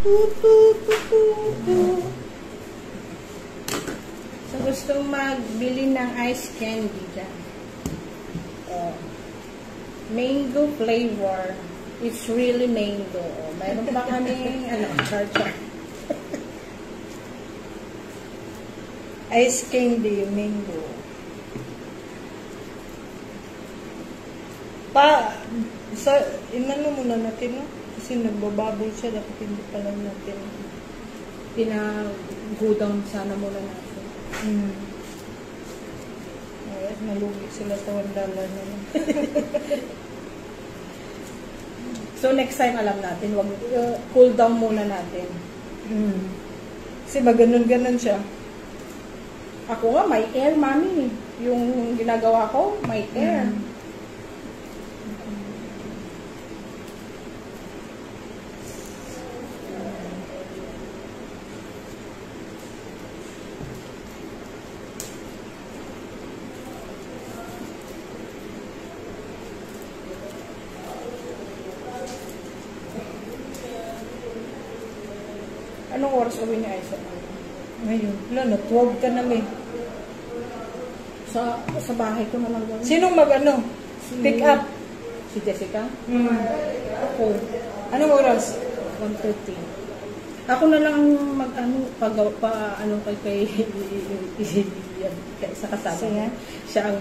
So, gusto magbili ng ice candy dyan. Mango flavor. It's really mango. Mayroon pa kami, char-char. Ice candy, mango. Inano muna natin, no? Kasi nagbababol siya, dapat hindi pa lang natin. Pinag-go-down sana muna natin. Alright, nalugi sila sa $1 na lang. So, next time alam natin, wag cool down muna natin. Kasi maganon-ganon siya. Ako nga, may air, mami. Yung ginagawa ko, may air. Anong oras uwi ni Aiza? Ngayon, wala, 12 ka namin. Sa bahay ko na lang gawin. Sinong pick up? Si Jessica? Ako. Anong oras? 1:30. Ako na lang kay sa kasama niya. Siya ang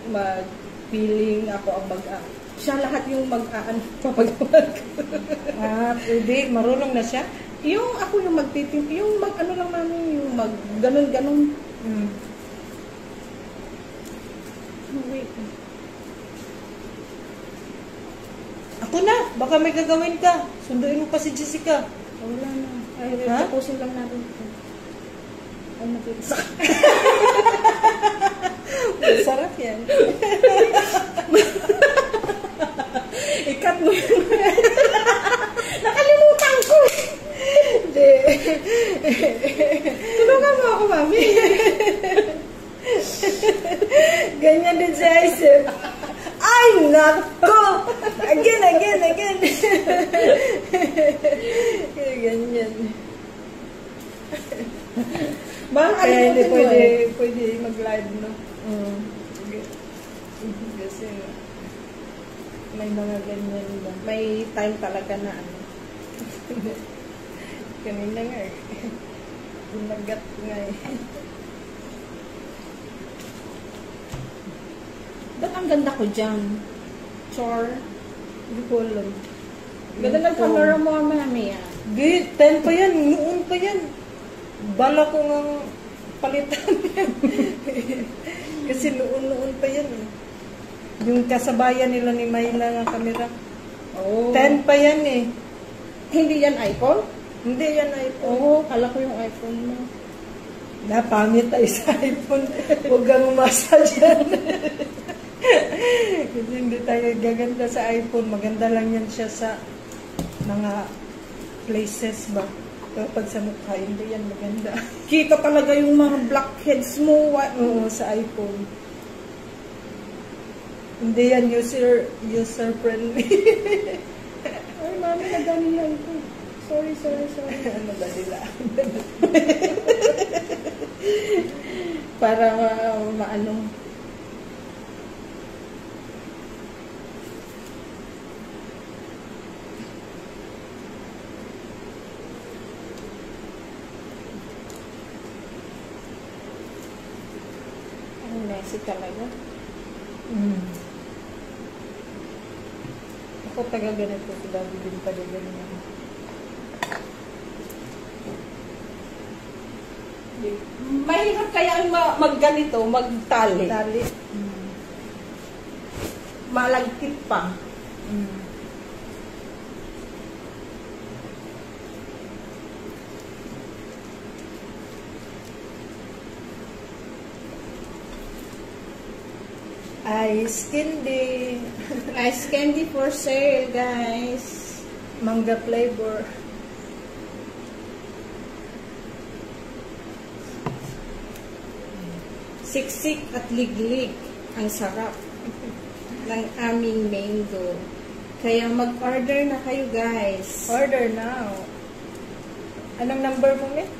mag-feeling, ako ang siya lahat yung papagawag. Pwede. Marunong na siya? Yung ako yung magtitimpi, yung lang namin, yung ganon-ganon. Wait. Ako na, baka may gagawin ka. Sunduin mo pa si Jessica. Wala na. Ay, tapusin lang natin ito. Ay, napisa. Sarap yan. Ikat mo yun. Nakalimutan ko. Tulungan mo ako, mami. Ganyan din si Isaac. Ay, nako! Again. Ganyan. Kaya hindi pwede mag-live, no? Kasi may mga ganyan ba? May time talaga na Kanina nga eh. Bumagat nga eh. Ba't ang ganda ko dyan? Chor. Hindi ko alam. Ganda ng camera mo, mami. Di, 10 pa yan. Noon pa yan. Bala ko ngang palitan yan. Kasi noon pa yan eh. Yung kasabayan nila ni Mayla ng camera. 10 pa yan eh. Hindi yan iPhone? Hindi yan iPhone. Oo, kala ko yung iPhone mo. Napangit tayo sa iPhone. Huwag kang umasa dyan. Kasi hindi tayo gaganda sa iPhone. Maganda lang yan siya sa mga places ba. Pero pag sa mukha, hindi yan maganda. Kita talaga yung mga blackheads mo. Oo, sa iPhone. Hindi yan user friendly. Ay, mami, nadali lang ito. Sorry. Nadali lang. Para maano. Ang messy talaga. Ako taga ganito. Sila din pa din ganyan. Mahirap kaya ang magganito, magtali. Tali. Malagkit pa. Ice candy. Ice candy for sale, guys. Manga flavor. Siksik at liglig. Ang sarap ng aming mango. Kaya mag-order na kayo, guys. Order now. Anong number mo, Miss?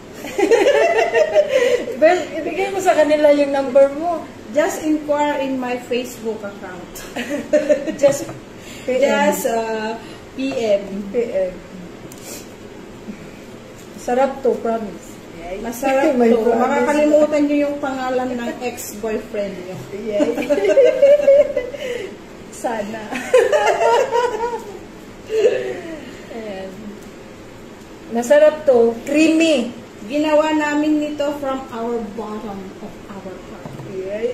Well, ibigay mo sa kanila yung number mo. Just inquire in my Facebook account. Just PM. Just PM. PM. Sarap to, promise. Masarap May to. promise. Makakalimutan nyo yung pangalan ng ex-boyfriend nyo. Yay. Sana. Ayan. Masarap to. Creamy. Ginawa namin nito from our bottom of our heart. Yay.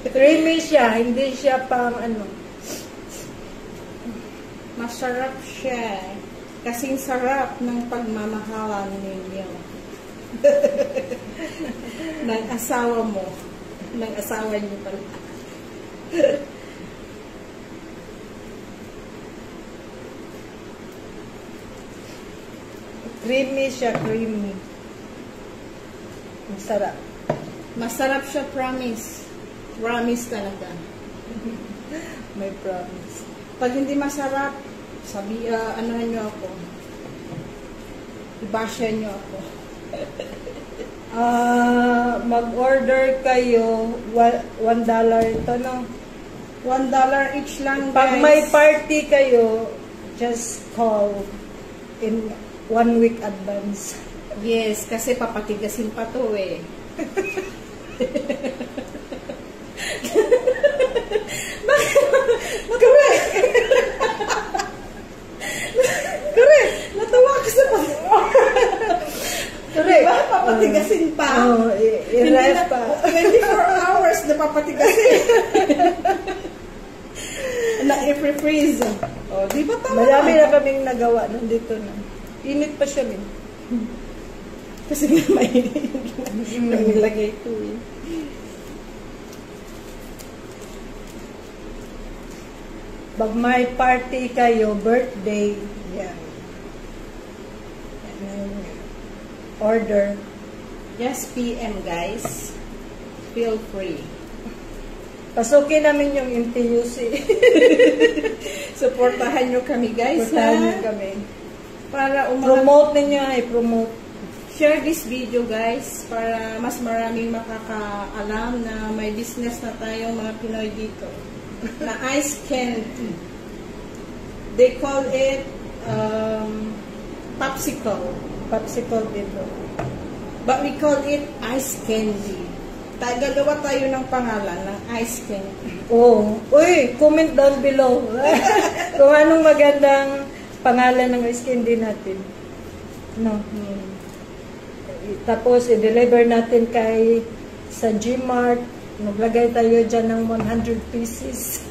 Creamy siya. Hindi siya pang ano. Masarap siya. Kasing sarap ng pagmamahalan ninyo. Ng asawa mo. Ng asawa niyo pala. Creamy siya. Creamy. Masarap. Masarap siya, promise. Promise talaga. May promise. Pag hindi masarap, anuhan nyo ako. Ibasya nyo ako. Mag-order kayo, $1 ito, no? $1 each lang, guys. Pag may party kayo, just call in 1 week advance. Yes, kasi papatigasin pa to eh. Correct! Correct! Natawa ka sa Correct. Diba? Papatigasin pa. Oo, i-rest pa. 24 hours na papatigasin. Na-freeze. O, di ba tama? Marami na kaming nagawa nandito na. Init pa siya, min. Kasi nga may nilagay ito eh. Pag may party kayo, birthday, yan. Order. Just PM, guys. Feel free. Pasukin namin yung NTUC. Supportahan nyo kami, guys. Supportahan ha? nyo kami. Para Promote ninyo, promote. share this video, guys, para mas maraming makakaalam na may business na tayong mga Pinoy dito. Na ice candy. They call it popsicle. Popsicle dito. But we call it ice candy. Gagawa tayo ng pangalan ng ice candy. Oh, uy, comment down below. Kung anong magandang pangalan ng ice candy natin. No. Tapos, i-deliver natin kay sa Gmart. Maglagay tayo dyan ng 100 pieces.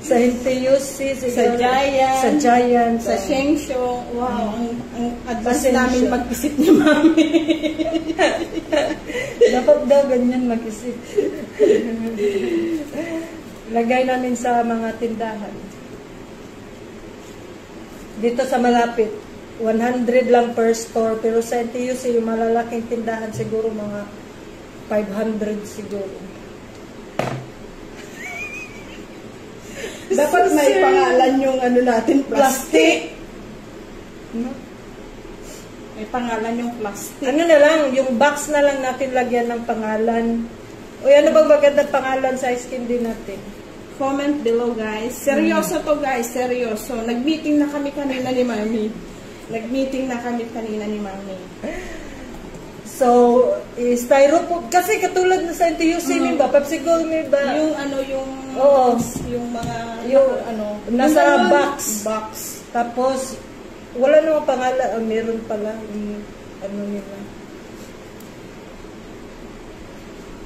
Sa NTUC, Sa Giant. Sa Giant. Sa Shengshou. Wow, ang advance Pasensya. namin mag-isip ni Mami. Dapat daw ganyan mag-isip. Lagay namin sa mga tindahan. Dito sa malapit, 100 lang per store. Pero sa NTUC, yung malalaking tindahan, siguro mga 500 siguro. Dapat may pangalan yung ano natin, plastic. May pangalan yung plastic. Ano na lang, yung box na lang natin lagyan ng pangalan. O ano bang magandang pangalan sa ice candy natin? Comment below, guys. Seryoso to, guys. Seryoso. Nag-meeting na kami kanina ni Mami. Nag-meeting na kami kanina ni Mami. So, styrofoam. Kasi katulad na sa NTUC, may ba? Popsicle, may ba? Yung ano, yung... Oo. Yung mga... Yung, ano... nasa yung box. Box. Tapos, wala namang pangalan. Meron pala. Yung, ano nila.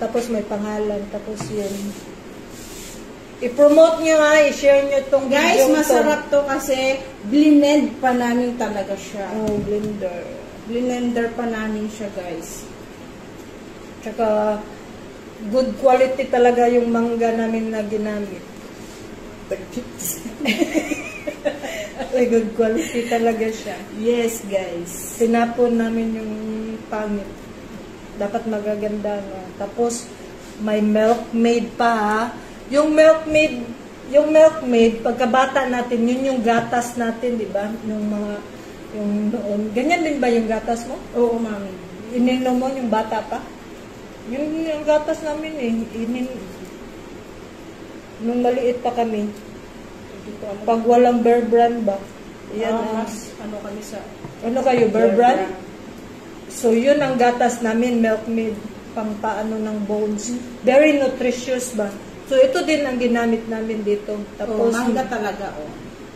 Tapos may pangalan. Tapos yun. I-promote nyo nga. I-share nyo itong video. Guys, masarap to kasi blended pa namin talaga siya. Oh, blender. Blender pa namin siya, guys. Tsaka, good quality talaga yung mangga namin na ginamit. Ay, good quality talaga siya. Yes, guys. Tinapon namin yung pangit. Dapat magaganda nga. Tapos, may Milkmaid pa ha. Yung Milkmaid, pagkabata natin, yun yung gatas natin, di ba? Yung mga Yung noon. Ganyan din ba yung gatas mo? Oo, mami. Ininom mo yung bata pa? Yung gatas namin eh. Nung maliit pa kami. Dito, ano, Pag walang Bear Brand ba? Yan ang... mas ano kami sa... Ano kayo, Bear Brand? So, yun ang gatas namin, Milkmaid. Pang paano ng bones. Very nutritious ba? So, ito din ang ginamit namin dito. Tapos, mangga talaga, oh.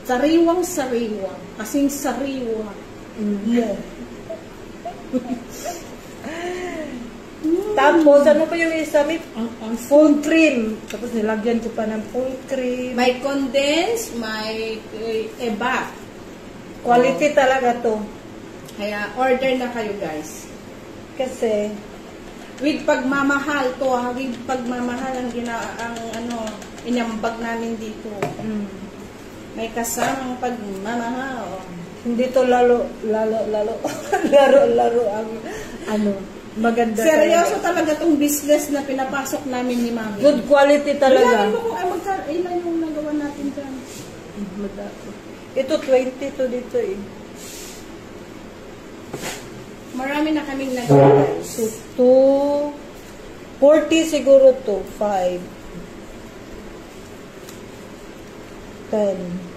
Sariwang-sariwa. Kasing sariwa. Mo. Tapos, ano pa yung isa? May Ang full cream. Tapos, nilagyan ko pa ng full cream. may condense, may eba. Quality talaga to. Kaya order na kayo, guys. Kasi, With pagmamahal to, ha? With pagmamahal ang inambag namin dito. May kasamang pagmamahal. hindi to laro ang ano, maganda Seryoso talaga tong business na pinapasok namin ni Mami. Good quality talaga. Bilangin mo kung ilan yung nagawa natin dyan. Ito 20 to dito eh. Marami na kaming nagawa, guys. So 40 siguro to 5 10